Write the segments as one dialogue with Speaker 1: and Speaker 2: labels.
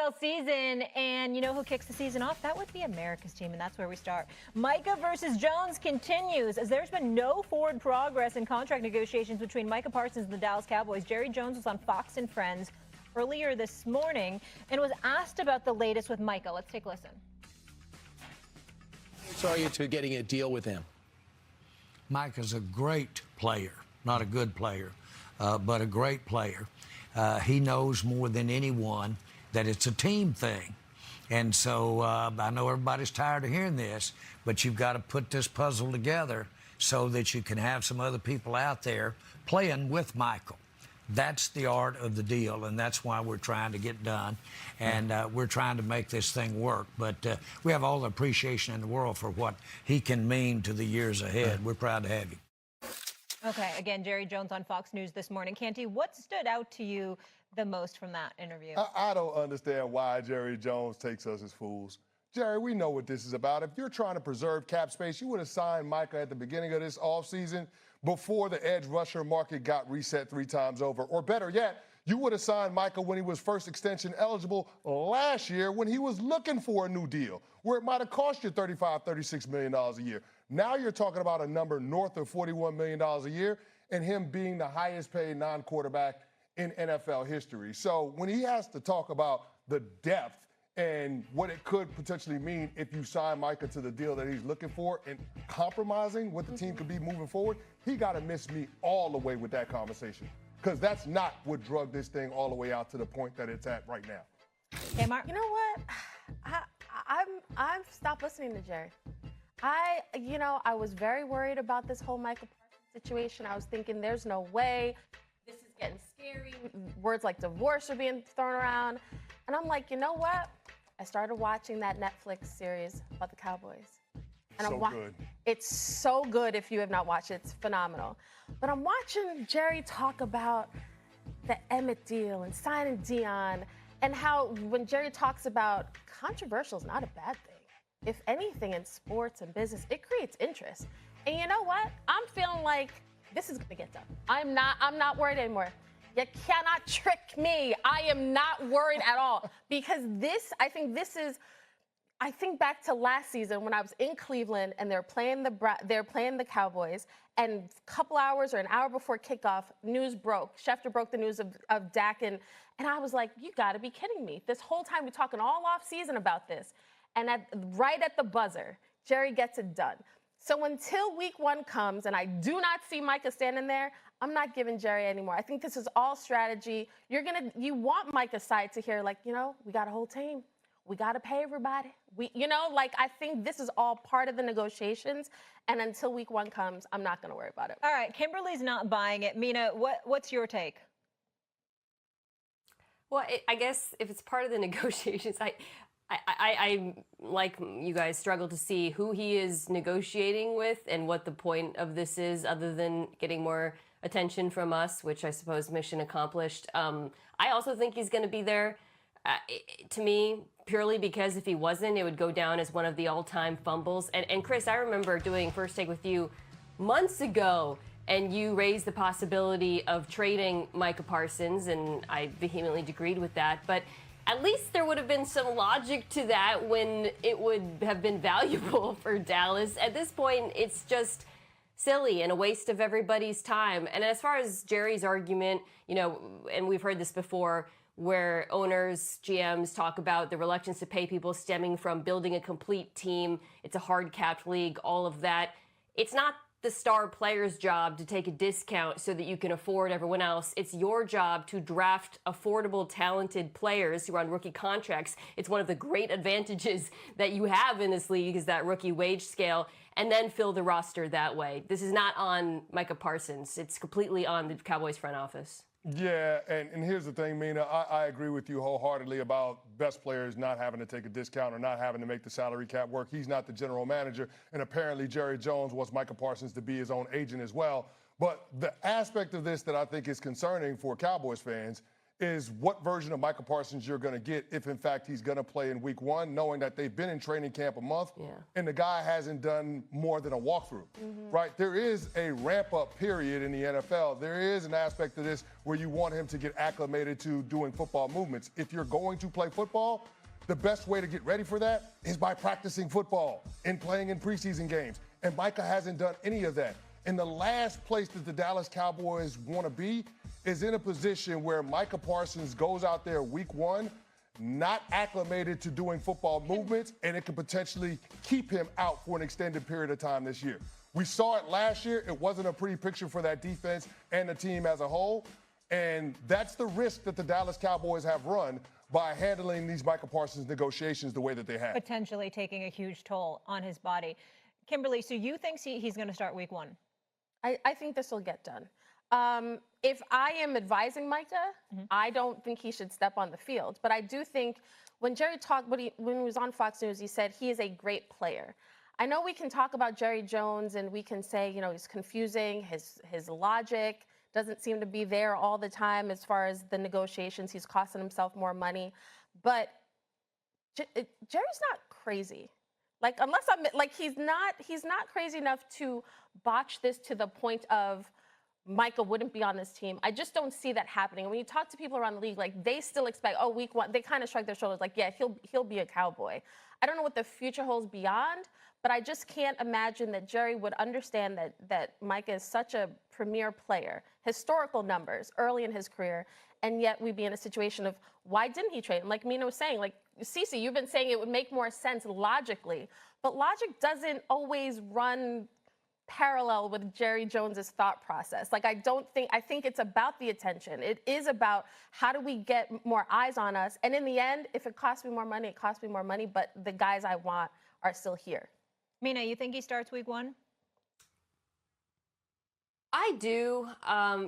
Speaker 1: NFL season, and you know who kicks the season off? That would be America's team, and that's where we start. Micha versus Jones continues as there's been no forward progress in contract negotiations between Micha Parsons and the Dallas Cowboys. Jerry Jones was on Fox and Friends earlier this morning and was asked about the latest with Micha. Let's take a listen.
Speaker 2: Are you to getting a deal with him?
Speaker 3: Micha's a great player, not a good player, but a great player. He knows more than anyone that it's a team thing. And so I know everybody's tired of hearing this, but you've got to put this puzzle together so that you can have some other people out there playing with Michael. That's the art of the deal, and that's why we're trying to get done, and we're trying to make this thing work. But we have all the appreciation in the world for what he can mean to the years ahead. We're proud to have him.
Speaker 1: Okay, again, Jerry Jones on Fox News this morning. Canty, what stood out to you the most from that interview?
Speaker 4: I don't understand why Jerry Jones takes us as fools. Jerry, we know what this is about. If you're trying to preserve cap space, you would have signed Micha at the beginning of this offseason before the edge rusher market got reset 3 times over. Or better yet, you would have signed Micha when he was first extension eligible last year when he was looking for a new deal, where it might have cost you $35, $36 million a year. Now you're talking about a number north of $41 million a year and him being the highest paid non-quarterback in NFL history. So when he has to talk about the depth and what it could potentially mean if you sign Micha to the deal that he's looking for and compromising what the team could be moving forward, he got to miss me all the way with that conversation, because that's not what drug this thing all the way out to the point that it's at right now.
Speaker 1: Hey, Mark.
Speaker 5: You know what? I've stopped listening to Jerry. I was very worried about this whole Micha Parsons situation. I was thinking there's no way. This is getting scary. Words like divorce are being thrown around. And I'm like, you know what? I started watching that Netflix series about the Cowboys. And
Speaker 4: so good.
Speaker 5: It's so good if you have not watched it. It's phenomenal. But I'm watching Jerry talk about the Emmett deal and signing Dion, and how when Jerry talks about controversial is not a bad thing. If anything in sports and business, it creates interest. And you know what? I'm feeling like this is gonna get done. I'm not worried anymore. You cannot trick me. I am not worried at all, because I think back to last season when I was in Cleveland and they're playing the Cowboys, and a couple hours or an hour before kickoff, news broke. Schefter broke the news of Dak, and I was like, you got to be kidding me. This whole time we're talking all off season about this, and right at the buzzer, Jerry gets it done. So until week 1 comes and I do not see Micha standing there, I'm not giving Jerry anymore. I think this is all strategy. You want Micha's side to hear, like, we got a whole team. We got to pay everybody. I think this is all part of the negotiations. And until week 1 comes, I'm not going to worry about it.
Speaker 1: All right, Kimberly's not buying it. Mina, what's your take?
Speaker 6: Well, I guess if it's part of the negotiations, I like you guys struggle to see who he is negotiating with and what the point of this is, other than getting more attention from us, which I suppose mission accomplished. I also think he's going to be there, to me, purely because if he wasn't, it would go down as one of the all-time fumbles. And Chris, I remember doing First Take with you months ago, and you raised the possibility of trading Micha Parsons, and I vehemently disagreed with that. But at least there would have been some logic to that when it would have been valuable for Dallas. At this point, it's just silly and a waste of everybody's time. And as far as Jerry's argument, and we've heard this before, where owners, GMs talk about the reluctance to pay people stemming from building a complete team. It's a hard capped league, all of that. It's not the star player's job to take a discount so that you can afford everyone else. It's your job to draft affordable, talented players who are on rookie contracts. It's one of the great advantages that you have in this league, is that rookie wage scale, and then fill the roster that way. This is not on Micha Parsons. It's completely on the Cowboys front office.
Speaker 4: Yeah, and here's the thing, Mina. I agree with you wholeheartedly about best players not having to take a discount or not having to make the salary cap work. He's not the general manager, and apparently Jerry Jones wants Micha Parsons to be his own agent as well. But the aspect of this that I think is concerning for Cowboys fans is what version of Michael Parsons you're going to get if, in fact, he's going to play in week 1, knowing that they've been in training camp a month and the guy hasn't done more than a walkthrough, right? There is a ramp-up period in the NFL. There is an aspect of this where you want him to get acclimated to doing football movements. If you're going to play football, the best way to get ready for that is by practicing football and playing in preseason games. And Micah hasn't done any of that. And the last place that the Dallas Cowboys want to be is in a position where Micha Parsons goes out there week 1, not acclimated to doing football movements, and it could potentially keep him out for an extended period of time this year. We saw it last year. It wasn't a pretty picture for that defense and the team as a whole. And that's the risk that the Dallas Cowboys have run by handling these Micha Parsons negotiations the way that they have.
Speaker 1: Potentially taking a huge toll on his body. Kimberly, so you think he's going to start week 1?
Speaker 5: I think this will get done. If I am advising Micah, I don't think he should step on the field. But I do think when Jerry talked, when he was on Fox News, he said he is a great player. I know we can talk about Jerry Jones and we can say, you know, he's confusing, his logic doesn't seem to be there all the time as far as the negotiations. He's costing himself more money. But Jerry's not crazy. Like, unless I'm like, he's not crazy enough to botch this to the point of Micah wouldn't be on this team. I just don't see that happening. And when you talk to people around the league, like, they still expect, oh, week 1, they kind of shrug their shoulders like, yeah, he'll be a Cowboy. I don't know what the future holds beyond, but I just can't imagine that Jerry would understand that Micah is such a premier player, historical numbers early in his career, and yet we'd be in a situation of why didn't he trade him? Like Mina was saying, like, Cece, you've been saying it would make more sense logically, but logic doesn't always run parallel with Jerry Jones's thought process. Like, I think it's about the attention. It is about how do we get more eyes on us. And in the end, if it costs me more money, it costs me more money, but the guys I want are still here.
Speaker 1: Mina, you think he starts week 1?
Speaker 6: I do.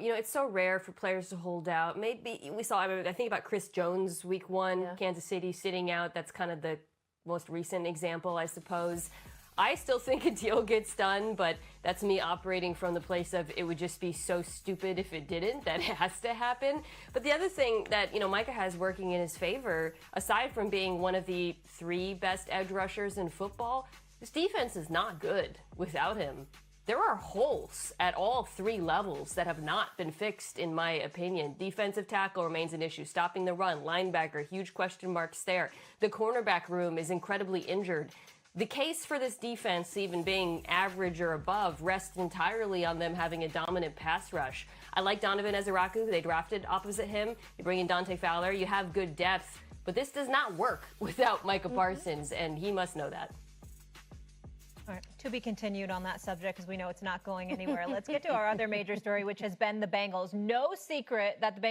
Speaker 6: You know, it's so rare for players to hold out. Maybe we saw, I think about Chris Jones week 1, Kansas City sitting out. That's kind of the most recent example, I suppose. I still think a deal gets done, but that's me operating from the place of it would just be so stupid if it didn't. That has to happen. But the other thing that, you know, Micah has working in his favor, aside from being one of the 3 best edge rushers in football, this defense is not good without him. There are holes at all 3 levels that have not been fixed, in my opinion. Defensive tackle remains an issue. Stopping the run, linebacker, huge question marks there. The cornerback room is incredibly injured. The case for this defense even being average or above rests entirely on them having a dominant pass rush. I like Donovan Ezeraku. They drafted opposite him. You bring in Dante Fowler. You have good depth. But this does not work without Micha Parsons, and he must know that.
Speaker 1: All right, to be continued on that subject because we know it's not going anywhere. Let's get to our other major story, which has been the Bengals. No secret that the Bengals